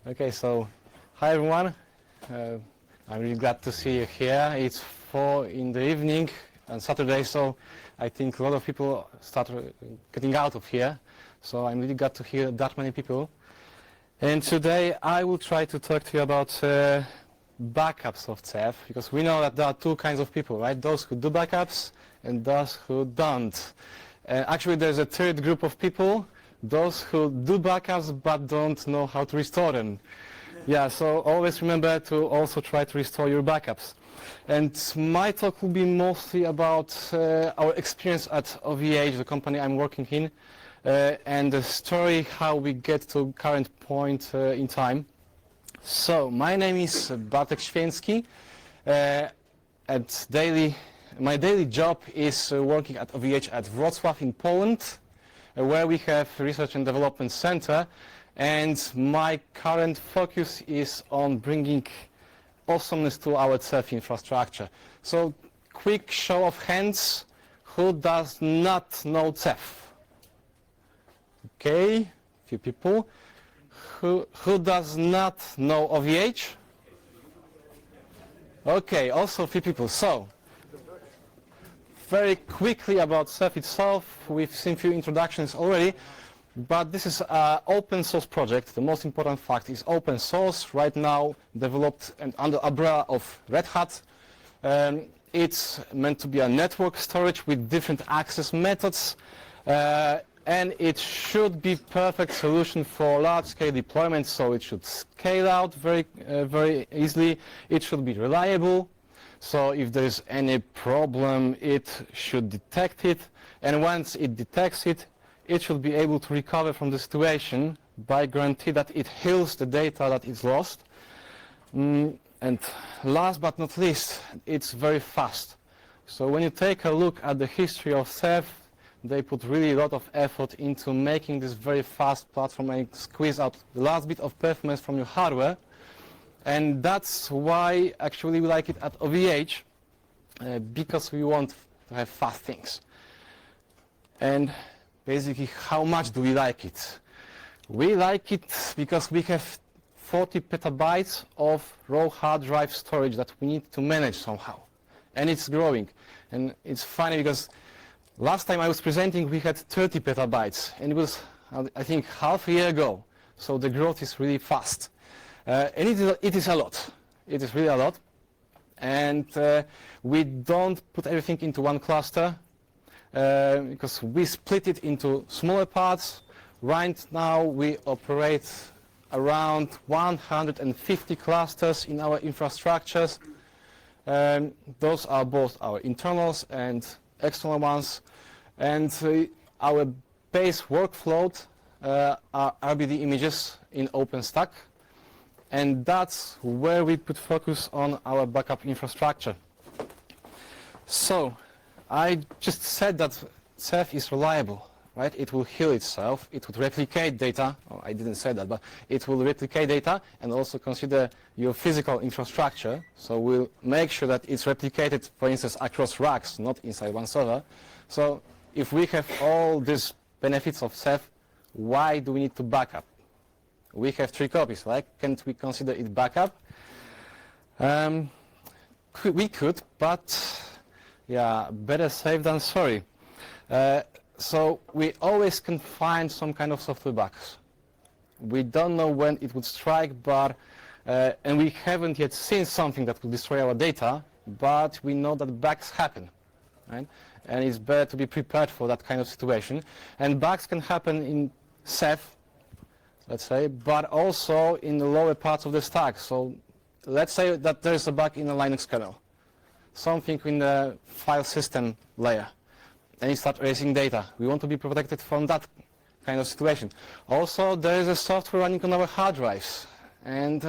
Okay, so hi everyone. I'm really glad to see you here. It's 4 in the evening on Saturday, so I think a lot of people start getting out of here. So I'm really glad to hear that many people. And today I will try to talk to you about backups of Ceph, because we know that there are two kinds of people, right? Those who do backups and those who don't. Actually, there's a third group of people, those who do backups but don't know how to restore them. Yeah, so always remember to also try to restore your backups. And my talk will be mostly about our experience at OVH, the company I'm working in, and the story how we get to current point in time. So my name is Bartek Święcki. My daily job is working at OVH at Wrocław in Poland, where we have Research and Development Center, and my current focus is on bringing awesomeness to our Ceph infrastructure. So, quick show of hands, who does not know Ceph? Okay, few people. Who does not know OVH? Okay, also few people. So, very quickly about Ceph itself, we've seen few introductions already, but this is an open source project. The most important fact is open source, right now developed and under umbrella of Red Hat. It's meant to be a network storage with different access methods, and it should be perfect solution for large-scale deployments, so it should scale out very easily. It should be reliable. So if there is any problem, it should detect it, and once it detects it, it should be able to recover from the situation by guarantee that it heals the data that is lost. And last but not least, it's very fast. So when you take a look at the history of Ceph, they put really a lot of effort into making this very fast platform and squeeze out the last bit of performance from your hardware. And that's why actually we like it at OVH, because we want to have fast things. And basically, how much do we like it? We like it because we have 40 petabytes of raw hard drive storage that we need to manage somehow. And it's growing. And it's funny because last time I was presenting, we had 30 petabytes. And it was, I think, half a year ago. So the growth is really fast. And it is a lot. It is really a lot. And we don't put everything into one cluster because we split it into smaller parts. Right now we operate around 150 clusters in our infrastructures. Those are both our internals and external ones. And our base workflow are RBD images in OpenStack. And that's where we put focus on our backup infrastructure. So, I just said that Ceph is reliable, right? It will heal itself, it would replicate data, oh, I didn't say that, but it will replicate data and also consider your physical infrastructure. So we'll make sure that it's replicated, for instance, across racks, not inside one server. So if we have all these benefits of Ceph, why do we need to backup? We have 3 copies, right? Can't we consider it backup? We could, but yeah, better safe than sorry. So we always can find some kind of software bugs. We don't know when it would strike, but and we haven't yet seen something that will destroy our data, but we know that bugs happen, right? And it's better to be prepared for that kind of situation. And bugs can happen in Ceph, let's say, but also in the lower parts of the stack. So let's say that there's a bug in a Linux kernel, something in the file system layer, and you start erasing data. We want to be protected from that kind of situation. Also, there is a software running on our hard drives, and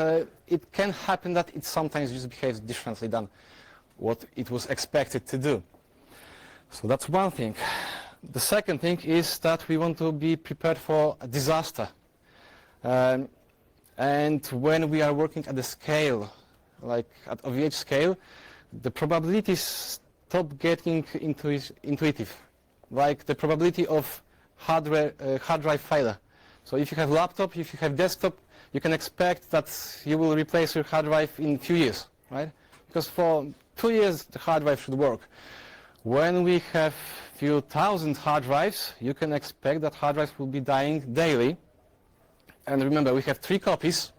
it can happen that it sometimes just behaves differently than what it was expected to do. So that's one thing. The second thing is that we want to be prepared for a disaster. And when we are working at the scale, like at OVH scale, the probabilities stop getting intuitive, like the probability of hard drive failure. So if you have laptop, if you have desktop, you can expect that you will replace your hard drive in a few years, right? Because for 2 years the hard drive should work. When we have few thousand hard drives, you can expect that hard drives will be dying daily. And remember, we have 3 copies,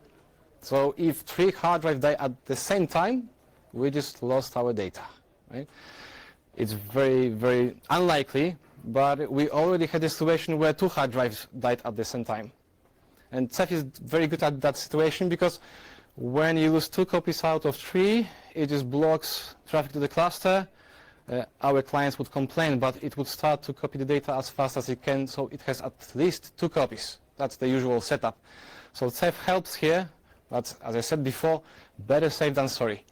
so if 3 hard drives die at the same time, we just lost our data, right? It's very, very unlikely, but we already had a situation where 2 hard drives died at the same time. And Ceph is very good at that situation, because when you lose 2 copies out of 3, it just blocks traffic to the cluster. Our clients would complain, but it would start to copy the data as fast as it can, so it has at least 2 copies. That's the usual setup. So Ceph helps here, but as I said before, better safe than sorry.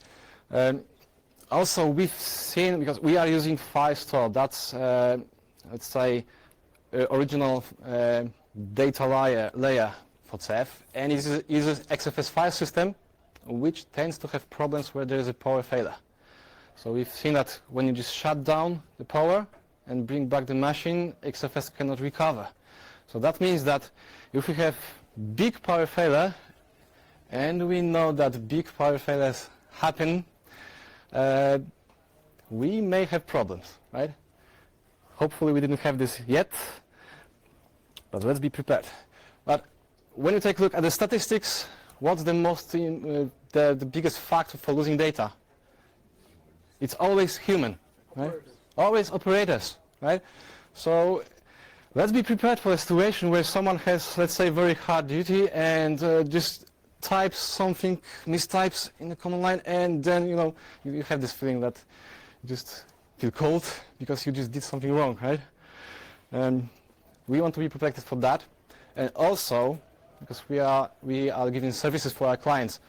Also, we've seen, because we are using file store, that's, let's say, original data layer for Ceph, and it uses XFS file system, which tends to have problems where there is a power failure. So we've seen that when you just shut down the power and bring back the machine, XFS cannot recover. So that means that if we have big power failure, and we know that big power failures happen, we may have problems, right? Hopefully we didn't have this yet, but let's be prepared. But when you take a look at the statistics, what's the most, the biggest factor for losing data? It's always human, right? Always operators, right? So let's be prepared for a situation where someone has, let's say, very hard duty and just types something, mistypes in the command line, and then, you know, you have this feeling that you just feel cold because you just did something wrong, right? We want to be protected for that. And also, because we are giving services for our clients,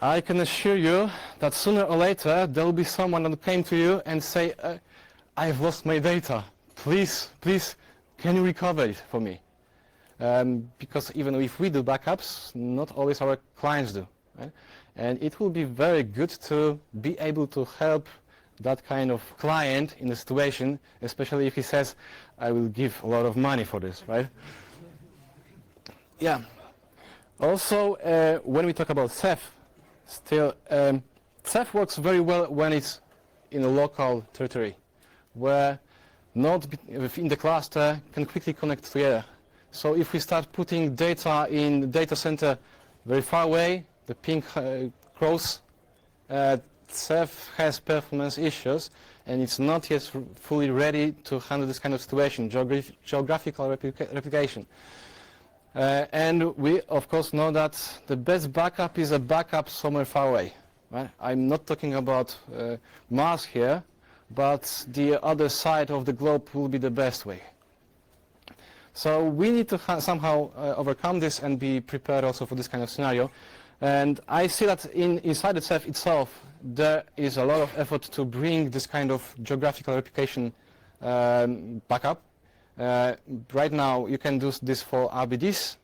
I can assure you that sooner or later there will be someone that came to you and say, I've lost my data. Please, can you recover it for me? Because even if we do backups, not always our clients do, right? And it will be very good to be able to help that kind of client in the situation, especially if he says, I will give a lot of money for this, right? Yeah. Also, when we talk about Ceph, still, Ceph works very well when it's in a local territory, where nodes within the cluster can quickly connect together. So if we start putting data in the data center very far away, the ping grows, Ceph has performance issues, and it's not yet fully ready to handle this kind of situation, geographical replication. And we, of course, know that the best backup is a backup somewhere far away. Right? I'm not talking about Mars here, but the other side of the globe will be the best way. So we need to somehow overcome this and be prepared also for this kind of scenario. And I see that inside the Ceph itself, there is a lot of effort to bring this kind of geographical replication backup. Right now you can do this for RBDs,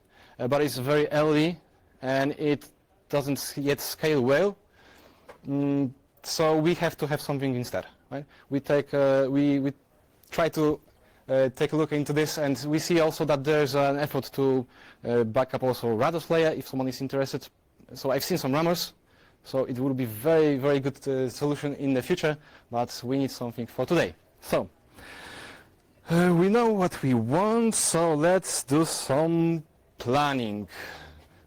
but it's very early and it doesn't yet scale well. So we have to have something instead. Right? We try to take a look into this, and we see also that there's an effort to back up also Rados layer if someone is interested. So I've seen some rumors, so it will be very, very good solution in the future, but we need something for today. So we know what we want, so let's do some planning.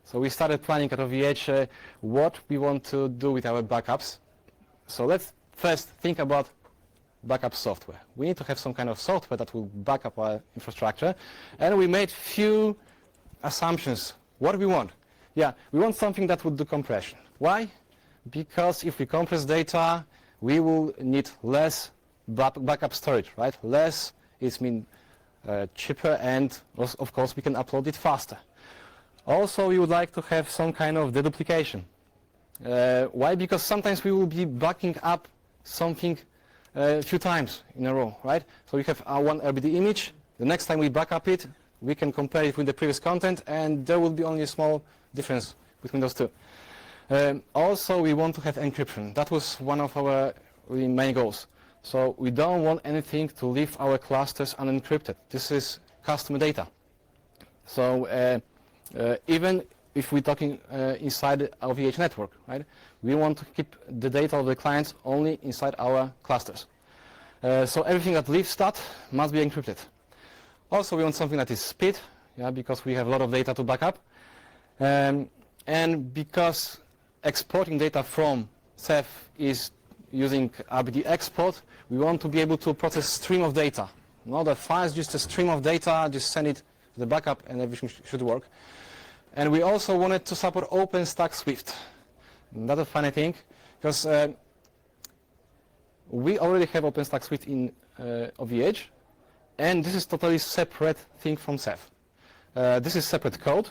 So we started planning at OVH what we want to do with our backups. So let's first think about backup software. We need to have some kind of software that will back up our infrastructure, and we made few assumptions. What do we want? Yeah, we want something that would do compression. Why? Because if we compress data, we will need less backup storage, right? Less is cheaper, and of course we can upload it faster. Also, we would like to have some kind of deduplication. Why? Because sometimes we will be backing up something a few times in a row, right? So we have our one RBD image. The next time we back up it, we can compare it with the previous content, and there will be only a small difference between those two. Also, we want to have encryption. That was one of our really main goals. So we don't want anything to leave our clusters unencrypted. This is customer data. So even if we're talking inside our OVH network, right? We want to keep the data of the clients only inside our clusters. So everything that leaves that must be encrypted. Also, we want something that is speed, yeah, because we have a lot of data to back up. And because exporting data from Ceph is using RBD export, we want to be able to process stream of data. Not a file, just a stream of data, just send it to the backup and everything should work. And we also wanted to support OpenStack Swift. That's a funny thing, because we already have OpenStack Swift in OVH, and this is totally separate thing from Ceph. This is separate code,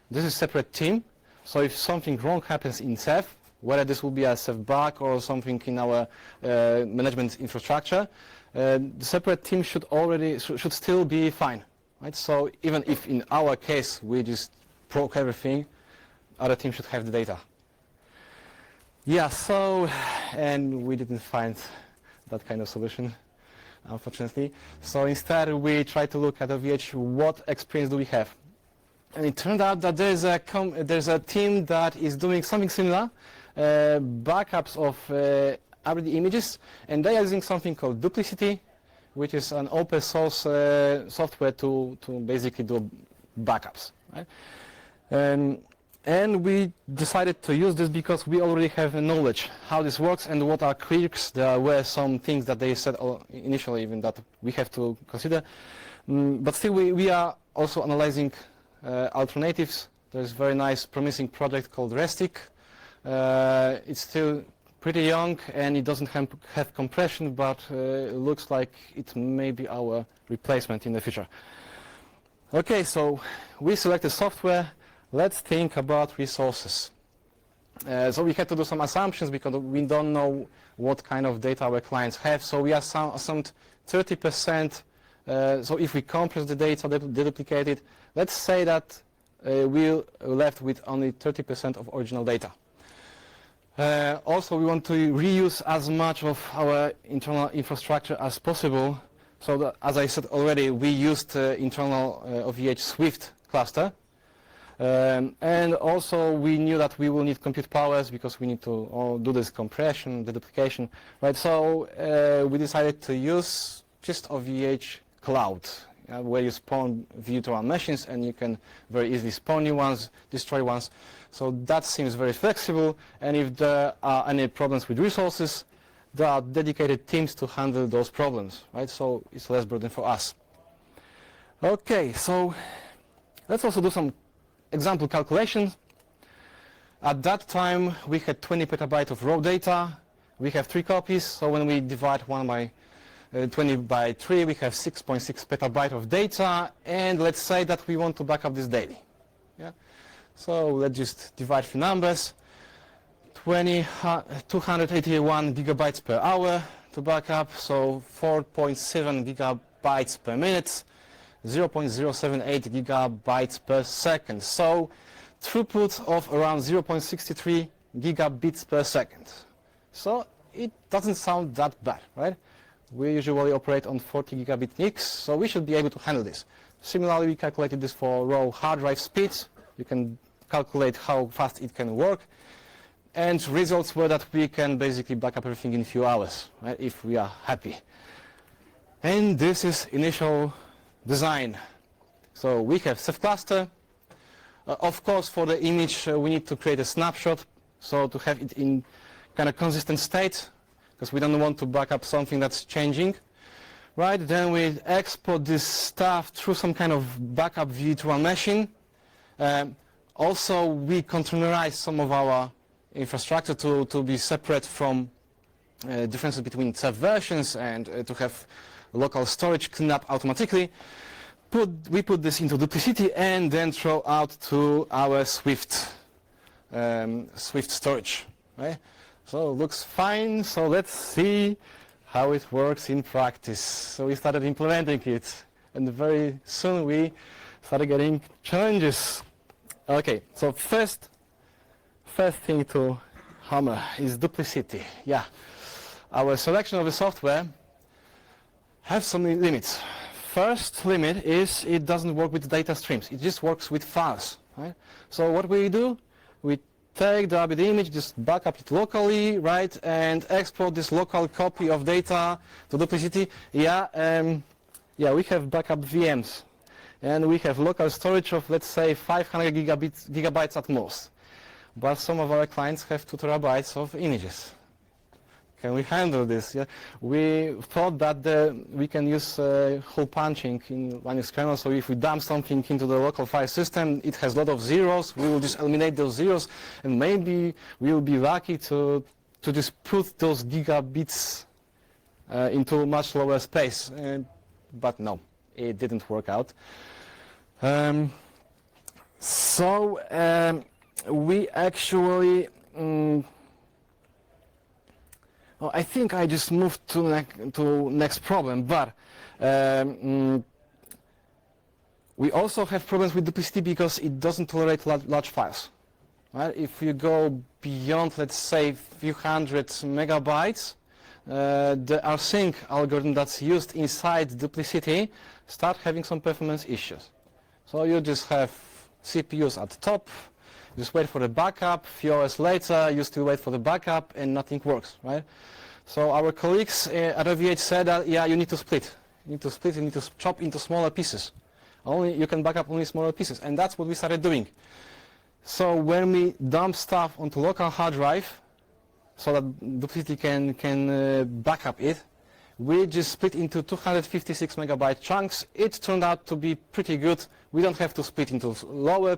this is separate team, so if something wrong happens in Ceph, whether this will be a Ceph bug or something in our management infrastructure, the separate team should still be fine, right? So even if in our case we just broke everything, other teams should have the data. Yeah, so, and we didn't find that kind of solution, unfortunately. So instead we tried to look at OVH, what experience do we have? And it turned out that there's a team that is doing something similar, backups of RBD images, and they are using something called Duplicity, which is an open source software to basically do backups, right? And we decided to use this because we already have knowledge how this works and what are quirks. There were some things that they said initially even that we have to consider. But still we are also analyzing alternatives. There's a very nice promising project called Restic. It's still pretty young and it doesn't have compression, but it looks like it may be our replacement in the future. Okay, so we selected software. Let's think about resources. So we had to do some assumptions because we don't know what kind of data our clients have. So we assumed 30%. So if we compress the data, deduplicate it, let's say that we're left with only 30% of original data. Also, we want to reuse as much of our internal infrastructure as possible. So that, as I said already, we used internal OVH Swift cluster. And also we knew that we will need compute powers because we need to do this compression, deduplication, right? So we decided to use just OVH Cloud, where you spawn virtual machines and you can very easily spawn new ones, destroy ones. So that seems very flexible, and if there are any problems with resources, there are dedicated teams to handle those problems, right? So it's less burden for us. Okay, so let's also do some example calculations. At that time, we had 20 petabytes of raw data. We have 3 copies, so when we divide 20 by 3, we have 6.6 petabytes of data, and let's say that we want to back up this daily. Yeah? So let's just divide the numbers. 281 gigabytes per hour to back up, so 4.7 gigabytes per minute. 0.078 gigabytes per second. So throughput of around 0.63 gigabits per second. So it doesn't sound that bad, right? We usually operate on 40 gigabit NICs, so we should be able to handle this. Similarly, we calculated this for raw hard drive speeds. You can calculate how fast it can work. And results were that we can basically back up everything in a few hours, right, if we are happy. And this is initial design. So we have Ceph cluster. Of course, for the image, we need to create a snapshot, so to have it in kind of consistent state, because we don't want to back up something that's changing. Right, then we export this stuff through some kind of backup virtual machine. Also, we containerize some of our infrastructure to be separate from differences between Ceph versions and to have local storage clean up automatically. We put this into Duplicity and then throw out to our Swift storage. Right? So it looks fine. So let's see how it works in practice. So we started implementing it, and very soon we started getting challenges. Okay, so first thing to hammer is Duplicity. Yeah, our selection of the software have some limits. First limit is it doesn't work with data streams. It just works with files. right? So what we do, we take the RBD image, just backup it locally, right, and export this local copy of data to Duplicity. Yeah, we have backup VMs, and we have local storage of, let's say, 500 gigabytes at most. But some of our clients have 2 terabytes of images. Can we handle this? Yeah, we thought that we can use hole punching in Linux kernel. So if we dump something into the local file system, it has a lot of zeros. We will just eliminate those zeros, and maybe we will be lucky to just put those gigabits into much lower space. But no, it didn't work out. We actually. Well, I think I just moved to next problem, but we also have problems with Duplicity because it doesn't tolerate large files. Right? If you go beyond, let's say, a few hundred megabytes, the rsync algorithm that's used inside Duplicity start having some performance issues. So you just have CPUs at the top, just wait for the backup, few hours later you still wait for the backup and nothing works, right? So our colleagues at OVH said that, yeah, you need to split. You need to chop into smaller pieces. You can back up only smaller pieces, and that's what we started doing. So when we dump stuff onto local hard drive, so that Duplicity can back up it, we just split into 256 megabyte chunks. It turned out to be pretty good. We don't have to split into lower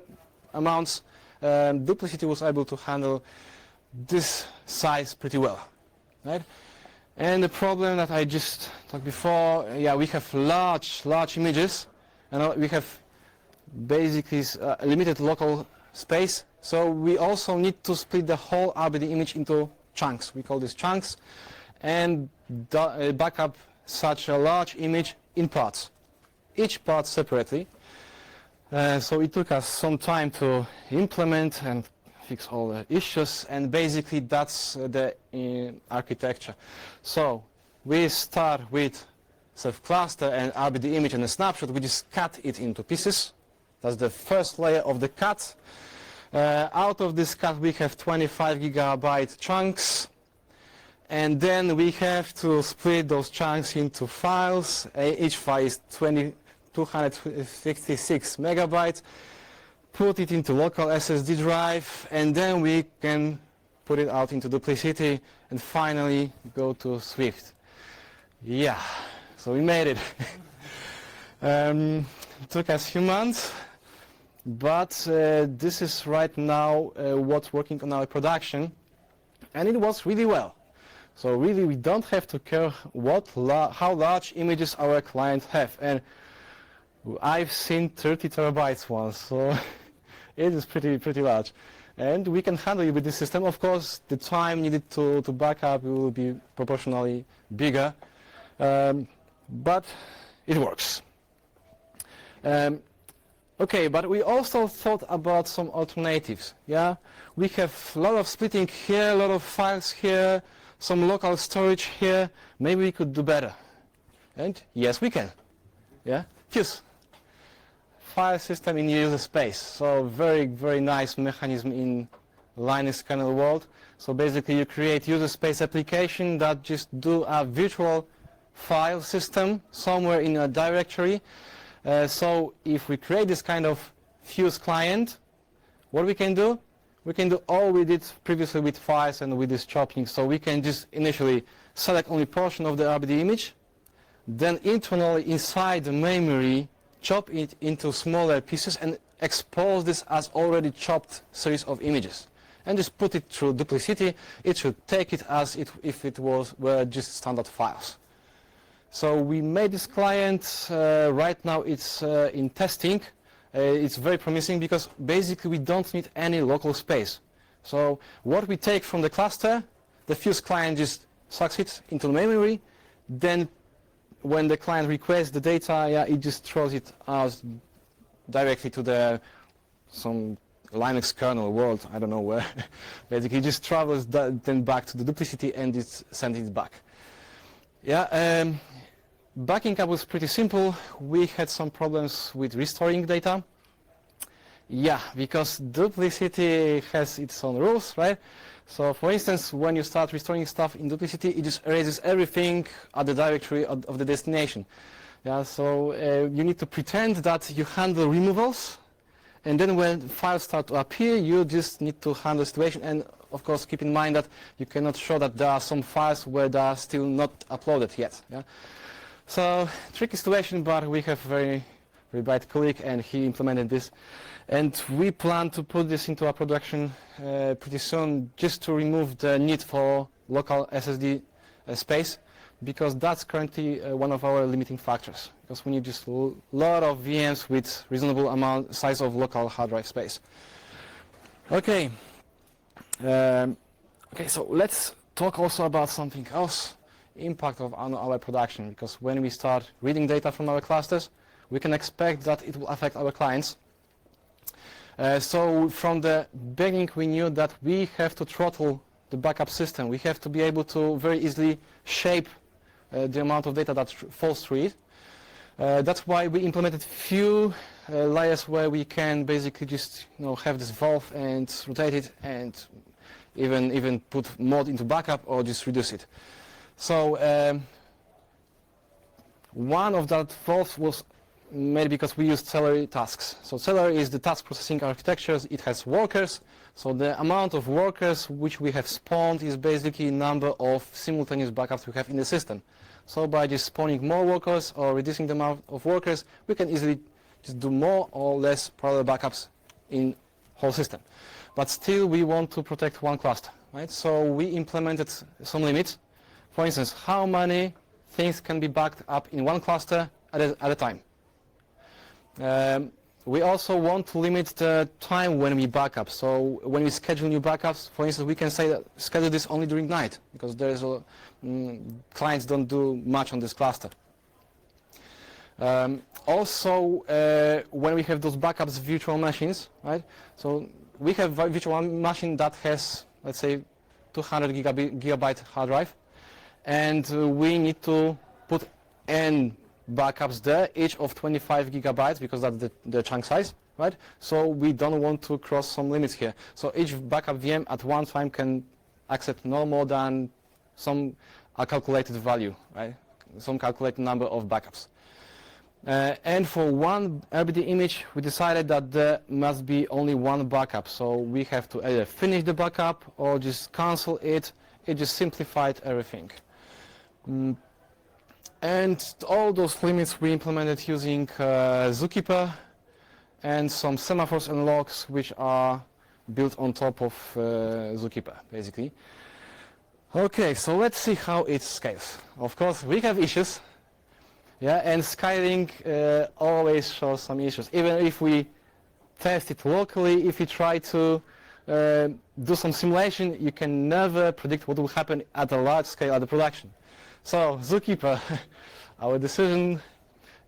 amounts. Duplicity was able to handle this size pretty well, right? And the problem that I just talked before, yeah, we have large images, and we have basically a limited local space. So we also need to split the whole RBD image into chunks. We call these chunks, and back up such a large image in parts, each part separately. So it took us some time to implement and fix all the issues, and basically that's the architecture. So we start with Ceph cluster and RBD image and a snapshot. We just cut it into pieces. That's the first layer of the cut. Out of this cut we have 25 gigabyte chunks, and then we have to split those chunks into files. Each file is 256 megabytes. Put it into local SSD drive, and then we can put it out into Duplicity and finally go to Swift. Yeah, so we made it. It took us a few months, but this is right now what's working on our production, and it works really well. So really we don't have to care how large images our clients have, and I've seen 30 terabytes once, so it is pretty large. And we can handle it with this system. Of course, the time needed to back up will be proportionally bigger, but it works. Okay, but we also thought about some alternatives. Yeah, we have a lot of splitting here, a lot of files here, some local storage here. Maybe we could do better. And yes, we can. Yeah, Fuse. File system in user space. So very nice mechanism in Linux kernel world. So basically you create user space application that just do a virtual file system somewhere in a directory. So if we create this kind of Fuse client, what we can do? We can do all we did previously with files and with this chopping. So we can just initially select only portion of the RBD image, then internally inside the memory chop it into smaller pieces and expose this as already chopped series of images, and just put it through Duplicity. It should take it as if it were just standard files. So we made this client. Right now it's in testing. It's very promising because basically we don't need any local space. So what we take from the cluster, the Fuse client just sucks it into the memory, then when the client requests the data, yeah, it just throws it as directly to some Linux kernel world, I don't know where. Basically, it just travels then back to the Duplicity and it's sending it back. Yeah, backing up was pretty simple. We had some problems with restoring data. Yeah, because duplicity has its own rules, right? So for instance, when you start restoring stuff in duplicity, it just erases everything at the directory of the destination. Yeah, so you need to pretend that you handle removals, and then when files start to appear, you just need to handle the situation, and of course keep in mind that you cannot show that there are some files where they are still not uploaded yet. Yeah? So tricky situation, but we have a very bright colleague, and he implemented this. And we plan to put this into our production pretty soon, just to remove the need for local SSD space, because that's currently one of our limiting factors, because we need just a lot of VMs with reasonable size of local hard drive space. Okay. Okay, so let's talk also about something else, impact on our production, because when we start reading data from our clusters, we can expect that it will affect our clients. So from the beginning we knew that we have to throttle the backup system. We have to be able to very easily shape the amount of data that falls through it. That's why we implemented few layers where we can basically just have this valve and rotate it, and even put mode into backup or just reduce it. So one of that valves was made because we used Celery tasks. So Celery is the task processing architectures. It has workers. So the amount of workers which we have spawned is basically number of simultaneous backups we have in the system. So by just spawning more workers or reducing the amount of workers, we can easily just do more or less parallel backups in whole system. But still we want to protect one cluster, right? So we implemented some limits. For instance, how many things can be backed up in one cluster at a time. We also want to limit the time when we back up. So when we schedule new backups, for instance, we can say that schedule this only during night, because there's clients don't do much on this cluster. Also, when we have those backups virtual machines, right? So we have a virtual machine that has, let's say, 200 gigabyte hard drive, and we need to put n backups there, each of 25 gigabytes, because that's the chunk size, right? So we don't want to cross some limits here. So each backup VM at one time can accept no more than some calculated value, right? Some calculated number of backups. And for one RBD image, we decided that there must be only one backup. So we have to either finish the backup or just cancel it. It just simplified everything. And all those limits we implemented using Zookeeper and some semaphores and logs, which are built on top of Zookeeper, basically. Okay, so let's see how it scales. Of course, we have issues. Yeah, and scaling always shows some issues. Even if we test it locally, if we try to do some simulation, you can never predict what will happen at a large scale at the production. So Zookeeper, our decision,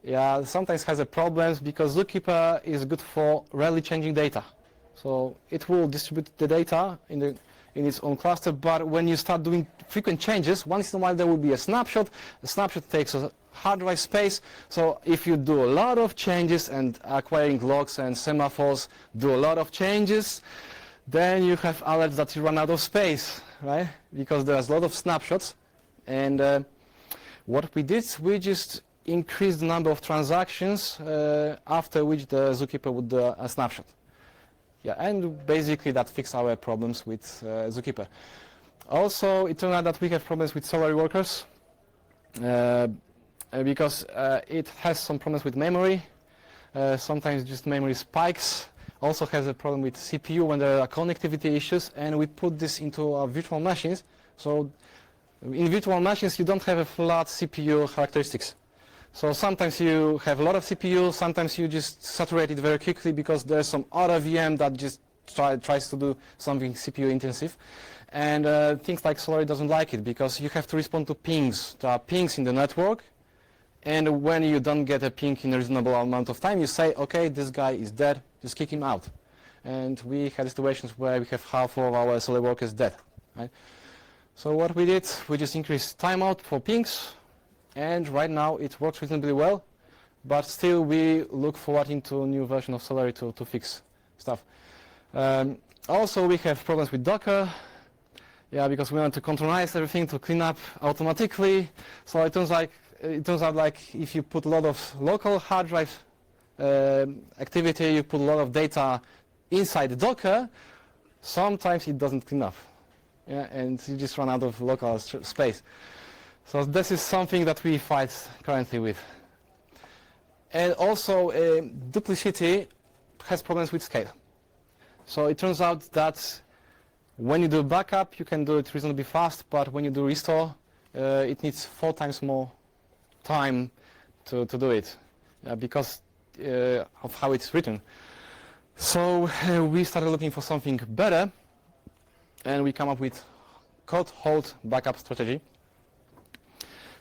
yeah, sometimes has problems, because Zookeeper is good for rarely changing data. So it will distribute the data in its own cluster, but when you start doing frequent changes, once in a while there will be a snapshot. The snapshot takes a hard drive space. So if you do a lot of changes and acquiring logs and semaphores do a lot of changes, then you have alerts that you run out of space, right? Because there's a lot of snapshots. And what we did, we just increased the number of transactions after which the Zookeeper would do a snapshot. Yeah, and basically that fixed our problems with Zookeeper. Also, it turned out that we have problems with Celery workers because it has some problems with memory. Sometimes just memory spikes. Also has a problem with CPU when there are connectivity issues, and we put this into our virtual machines. So in virtual machines, you don't have a flat CPU characteristics. So sometimes you have a lot of CPU, sometimes you just saturate it very quickly because there's some other VM that just tries to do something CPU intensive. And things like Celery doesn't like it, because you have to respond to pings. There are pings in the network, and when you don't get a ping in a reasonable amount of time, you say, okay, this guy is dead, just kick him out. And we had situations where we have half of our Celery workers dead, right? So what we did, we just increased timeout for pings, and right now it works reasonably well, but still we look forward into a new version of Celery to fix stuff. Also, we have problems with Docker. Yeah, because we want to containerize everything to clean up automatically. So it turns out like if you put a lot of local hard drive activity, you put a lot of data inside the Docker, sometimes it doesn't clean up. Yeah, and you just run out of local space. So this is something that we fight currently with. And also duplicity has problems with scale. So it turns out that when you do backup, you can do it reasonably fast, but when you do restore, it needs 4 times more time to do it because of how it's written. So we started looking for something better, and we come up with code hold backup strategy.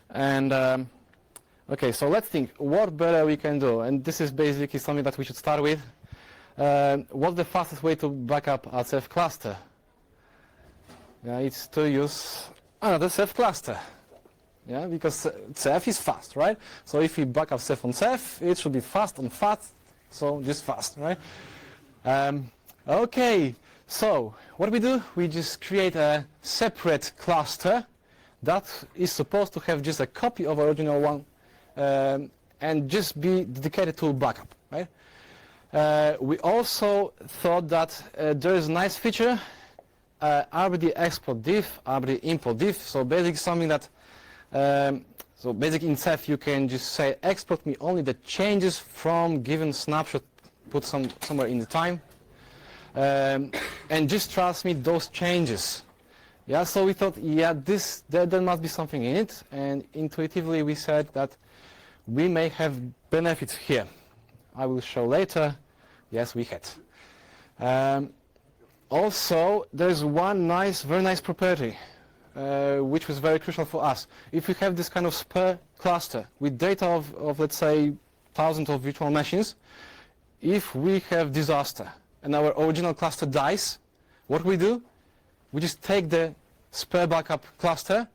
And okay, so let's think what better we can do. And this is basically something that we should start with. What's the fastest way to back up a Ceph cluster? Yeah, it's to use another Ceph cluster. Yeah, because Ceph is fast, right? So if we back up Ceph on Ceph, it should be fast on fast, so just fast, right? Okay, so what do? We just create a separate cluster that is supposed to have just a copy of the original one and just be dedicated to backup, right? We also thought that there is a nice feature, RBD export diff, RBD import diff. So basically something that, so basically in Ceph you can just say export me only the changes from given snapshot, put somewhere in the time, and just transmit those changes. Yeah, so we thought, yeah, there must be something in it, and intuitively we said that we may have benefits here. I will show later. Yes, we had. Also, there's one very nice property, which was very crucial for us. If we have this kind of spare cluster with data of let's say, thousands of virtual machines, if we have disaster and our original cluster dies, what do? We just take the spare backup cluster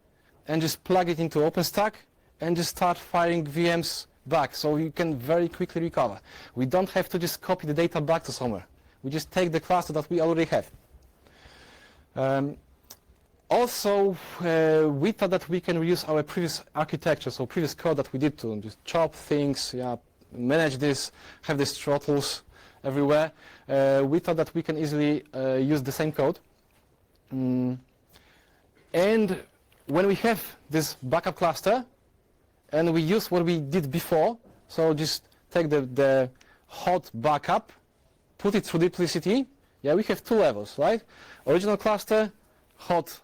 and just plug it into OpenStack and just start firing VMs back, so you can very quickly recover. We don't have to just copy the data back to somewhere. We just take the cluster that we already have. Also, we thought that we can reuse our previous architecture, so previous code that we did to just chop things, yeah, manage this, have these throttles everywhere. We thought that we can easily use the same code. And when we have this backup cluster, and we use what we did before, so just take the hot backup, put it through duplicity. Yeah, we have 2 levels, right? Original cluster, hot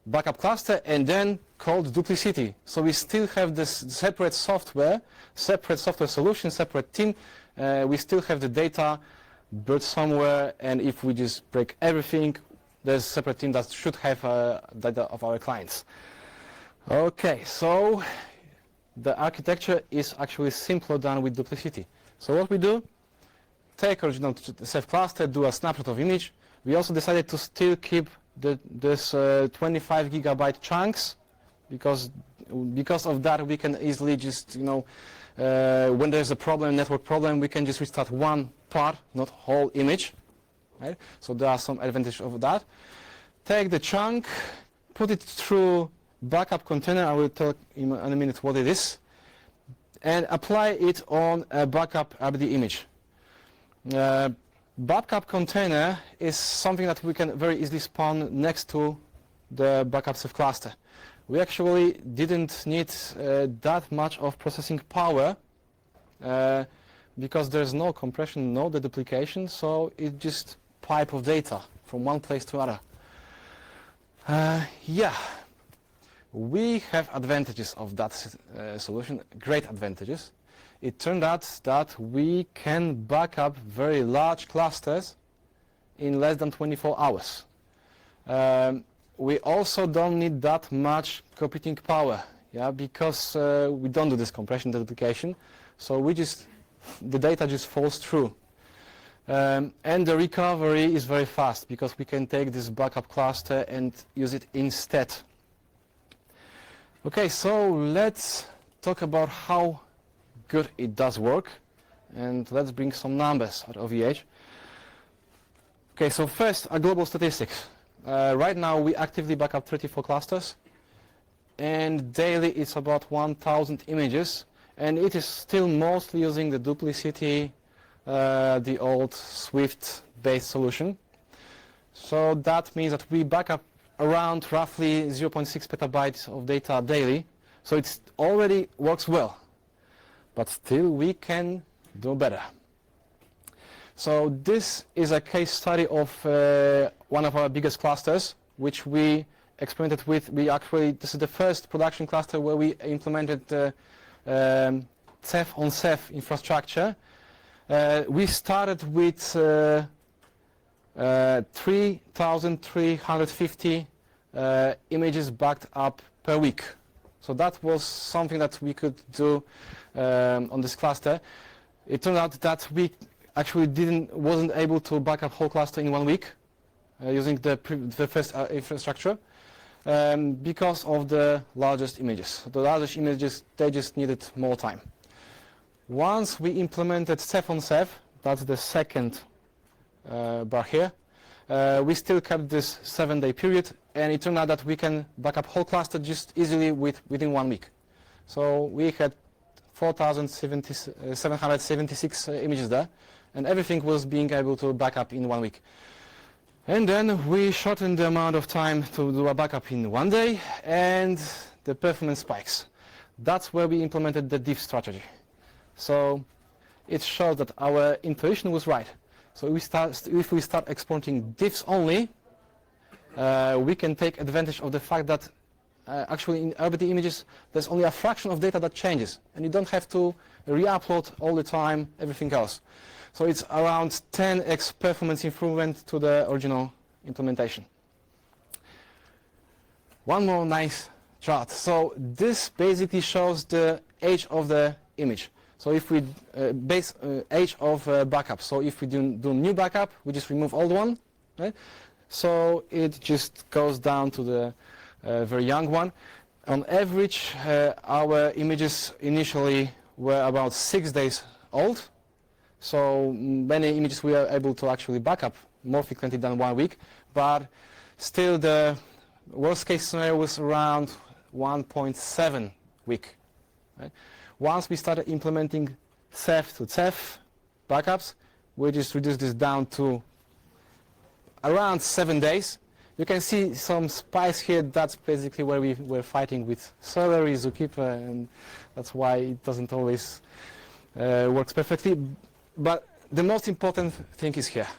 backup cluster, and then called duplicity. So we still have this separate software solution, separate team. We still have the data built somewhere, and if we just break everything, there's a separate team that should have data of our clients. Okay, so the architecture is actually simpler than with duplicity. So what we do, take original Ceph cluster, do a snapshot of image. We also decided to still keep this 25 gigabyte chunks because of that we can easily just, when there's a problem, network problem, we can just restart one part, not whole image. Right? So there are some advantages of that. Take the chunk, put it through backup container. I will talk in a minute what it is, and apply it on a backup RBD image. Backup container is something that we can very easily spawn next to the backup Ceph cluster. We actually didn't need that much of processing power because there's no compression, no deduplication, so it just pipe of data from one place to another. Yeah, we have advantages of that solution, great advantages. It turned out that we can back up very large clusters in less than 24 hours. We also don't need that much computing power, yeah, because we don't do this compression deduplication, so the data just falls through. And the recovery is very fast because we can take this backup cluster and use it instead. Okay, so let's talk about how good it does work, and let's bring some numbers out of OVH. Okay, so first, a global statistics. Right now, we actively back up 34 clusters, and daily it's about 1,000 images, and it is still mostly using the duplicity, the old Swift-based solution. So that means that we back up around roughly 0.6 petabytes of data daily. So it already works well, but still we can do better. So this is a case study of one of our biggest clusters, which we experimented with. This is the first production cluster where we implemented the Ceph on Ceph infrastructure. We started with 3,350 images backed up per week. So that was something that we could do on this cluster. It turned out that we actually wasn't able to back up whole cluster in 1 week using the first infrastructure because of the largest images. The largest images, they just needed more time. Once we implemented Ceph on Ceph, that's the second bar here, we still kept this 7-day period, and it turned out that we can back up whole cluster just easily within 1 week. So we had 4,776 images there, and everything was being able to back up in 1 week. And then we shortened the amount of time to do a backup in 1 day, and the performance spikes. That's where we implemented the diff strategy. So it shows that our intuition was right. So if we start exporting diffs only, we can take advantage of the fact that actually in RBD images there's only a fraction of data that changes, and you don't have to re-upload all the time everything else. So it's around 10x performance improvement to the original implementation. One more nice chart. So this basically shows the age of the image. So if we base age of backup, so if we do new backup, we just remove old one, right? So it just goes down to the very young one. On average, our images initially were about 6 days old. So many images we are able to actually back up more frequently than 1 week, but still the worst case scenario was around 1.7 week. Right? Once we started implementing Ceph to Ceph backups, we just reduced this down to around 7 days. You can see some spikes here. That's basically where we were fighting with Celery, Zookeeper, and that's why it doesn't always work perfectly. But the most important thing is here.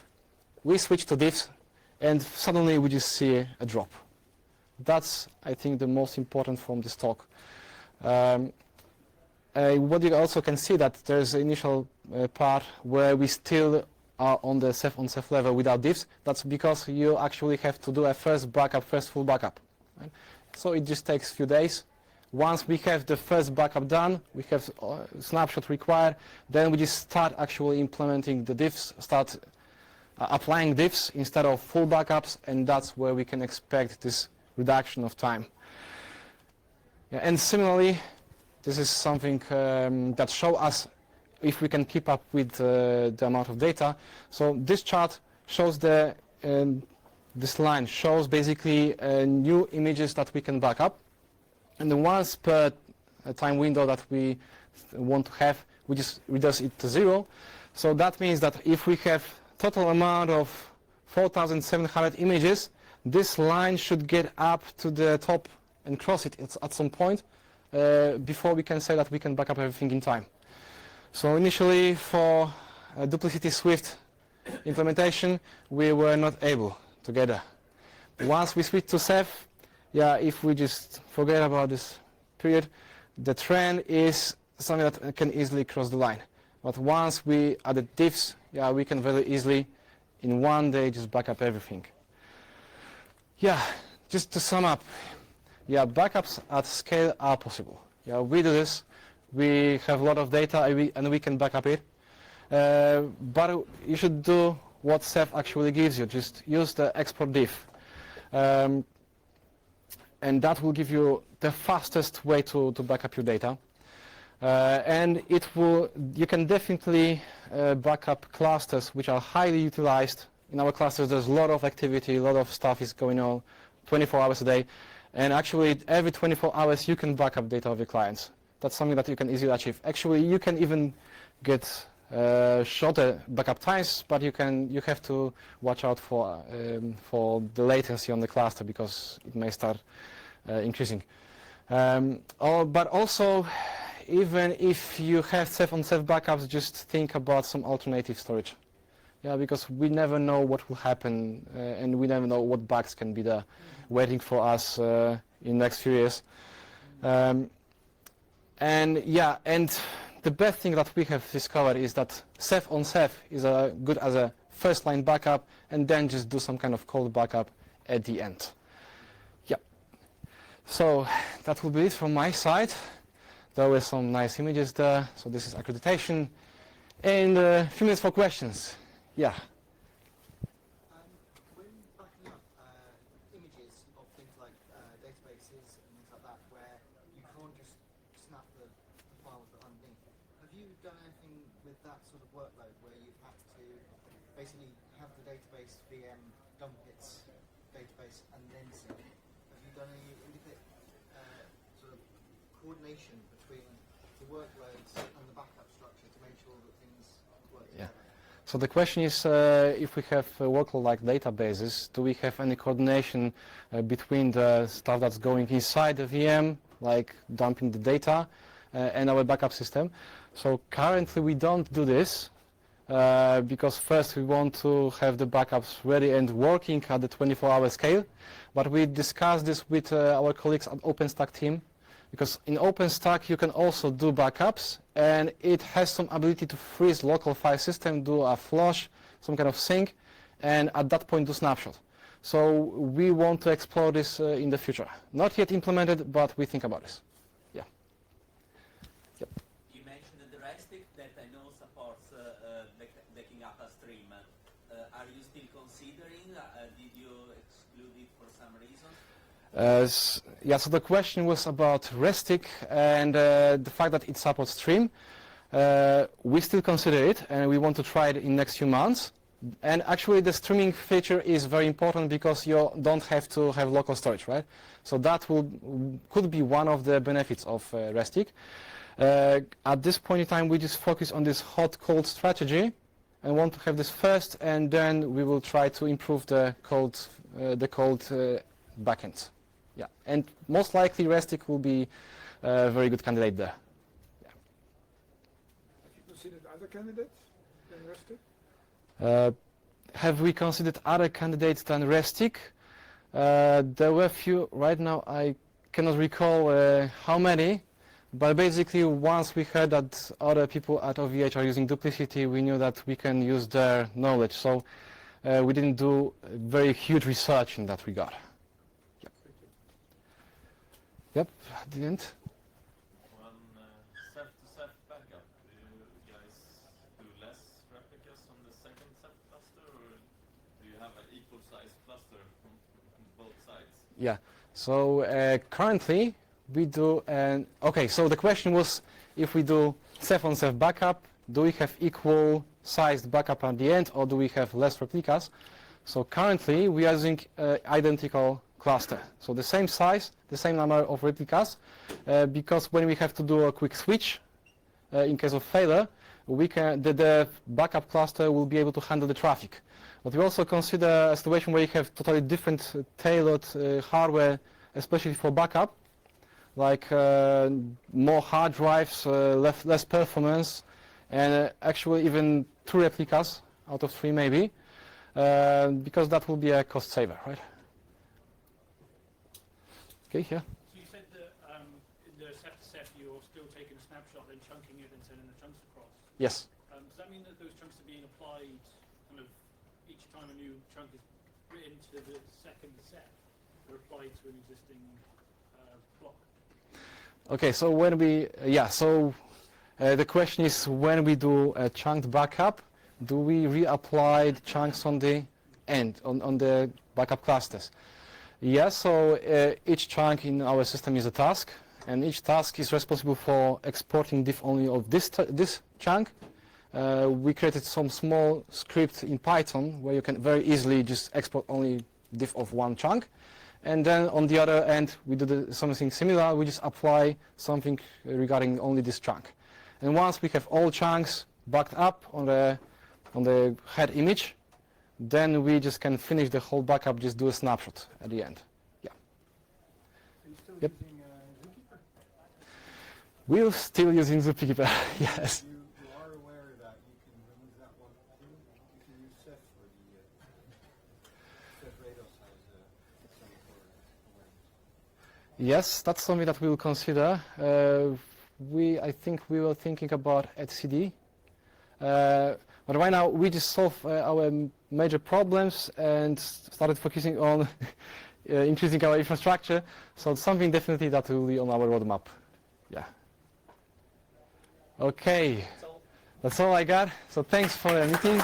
We switch to diffs, and suddenly we just see a drop. That's, I think, the most important from this talk. What you also can see that there's an initial part where we still are on the Ceph on Ceph level without diffs. That's because you actually have to do a first full backup. Right? So it just takes a few days. Once we have the first backup done, we have snapshot required, then we just start actually implementing the diffs, start applying diffs instead of full backups, and that's where we can expect this reduction of time. Yeah, and similarly, this is something that shows us if we can keep up with the amount of data. So this chart shows this line shows basically new images that we can back up. And the once per time window that we want to have, we just reduce it to 0. So that means that if we have total amount of 4,700 images, this line should get up to the top and cross it at some point before we can say that we can back up everything in time. So initially for duplicity Swift implementation, we were not able to get there. Once we switch to Ceph, yeah, if we just forget about this period, the trend is something that can easily cross the line. But once we added diffs, yeah, we can very easily, in 1 day, just back up everything. Yeah, just to sum up, yeah, backups at scale are possible. Yeah, we do this. We have a lot of data, and we can back up it. But you should do what Ceph actually gives you. Just use the export diff. And that will give you the fastest way to back up your data. And you can definitely back up clusters which are highly utilized in our clusters there's a lot of activity, a lot of stuff is going on 24 hours a day. And actually every 24 hours you can back up data of your clients. That's something that you can easily achieve. Actually you can even get shorter backup times, but you have to watch out for the latency on the cluster because it may start increasing. But also, even if you have Ceph on Ceph backups, just think about some alternative storage. Yeah, because we never know what will happen, and we never know what bugs can be there waiting for us in the next few years. And the best thing that we have discovered is that Ceph on Ceph is good as a first line backup, and then just do some kind of cold backup at the end. Yeah. So that will be it from my side. There were some nice images there. So this is accreditation. And a few minutes for questions. Yeah. When backing up images of things like databases and things like that, where you can't just snap the files that are underneath, have you done anything with that sort of workload where you've had to basically have the database VM dump its database and then sync? Have you done any sort of coordination between the workloads and the backup structure to make sure that things work together? So the question is, if we have a workload like databases, do we have any coordination between the stuff that's going inside the VM, like dumping the data, and our backup system? So currently we don't do this, because first we want to have the backups ready and working at the 24-hour scale. But we discussed this with our colleagues at OpenStack team, because in OpenStack you can also do backups, and it has some ability to freeze local file system, do a flush, some kind of sync, and at that point do snapshot. So we want to explore this in the future. Not yet implemented, but we think about this. Yeah. Yep. You mentioned the Restic that I know supports backing up a stream. Are you still considering? Did you exclude it for some reason? Yeah, so the question was about Restic and the fact that it supports stream. We still consider it, and we want to try it in next few months. And actually the streaming feature is very important because you don't have to have local storage, right? So that could be one of the benefits of Restic. At this point in time, we just focus on this hot-cold strategy and want to have this first, and then we will try to improve the cold backend. Yeah, and most likely Restic will be a very good candidate there. Yeah. Have you considered other candidates than Restic? Have we considered other candidates than Restic? There were a few. Right now I cannot recall how many, but basically once we heard that other people at OVH are using duplicity, we knew that we can use their knowledge. So we didn't do very huge research in that regard. Yep, at the end. On Ceph to Ceph backup, do you guys do less replicas on the second Ceph cluster, or do you have an equal size cluster from both sides? Yeah, so currently we do okay, so the question was, if we do Ceph on Ceph backup, do we have equal sized backup at the end, or do we have less replicas? So currently we are using identical cluster, so the same size, the same number of replicas, because when we have to do a quick switch in case of failure, the backup cluster will be able to handle the traffic. But we also consider a situation where you have totally different tailored hardware, especially for backup, like more hard drives, less performance, and actually even 2 replicas out of 3 maybe, because that will be a cost saver, right? Okay, yeah. So you said that in the Ceph to Ceph you're still taking a snapshot, then chunking it and sending the chunks across. Yes. Does that mean that those chunks are being applied kind of each time a new chunk is written to the second Ceph, or applied to an existing block? Okay, so when we, the question is, when we do a chunked backup, do we reapply the chunks on the end, on the backup clusters? Yes, so each chunk in our system is a task, and each task is responsible for exporting diff only of this chunk, we created some small script in Python where you can very easily just export only diff of one chunk. And then on the other end, we do something similar. We just apply something regarding only this chunk. And once we have all chunks backed up on the head image, then we just can finish the whole backup, just do a snapshot at the end. Yeah. Are you still Yep. using Zookeeper? We're still using Zookeeper, yes. You are aware that you can remove that one too? You can use Ceph for the Ceph Rados has some for awareness. Yes, that's something that we will consider. I think we were thinking about etcd. But right now we just solve our major problems and started focusing on increasing our infrastructure. So it's something definitely that will be on our roadmap. Yeah. Okay. That's all I got. So thanks for the meeting.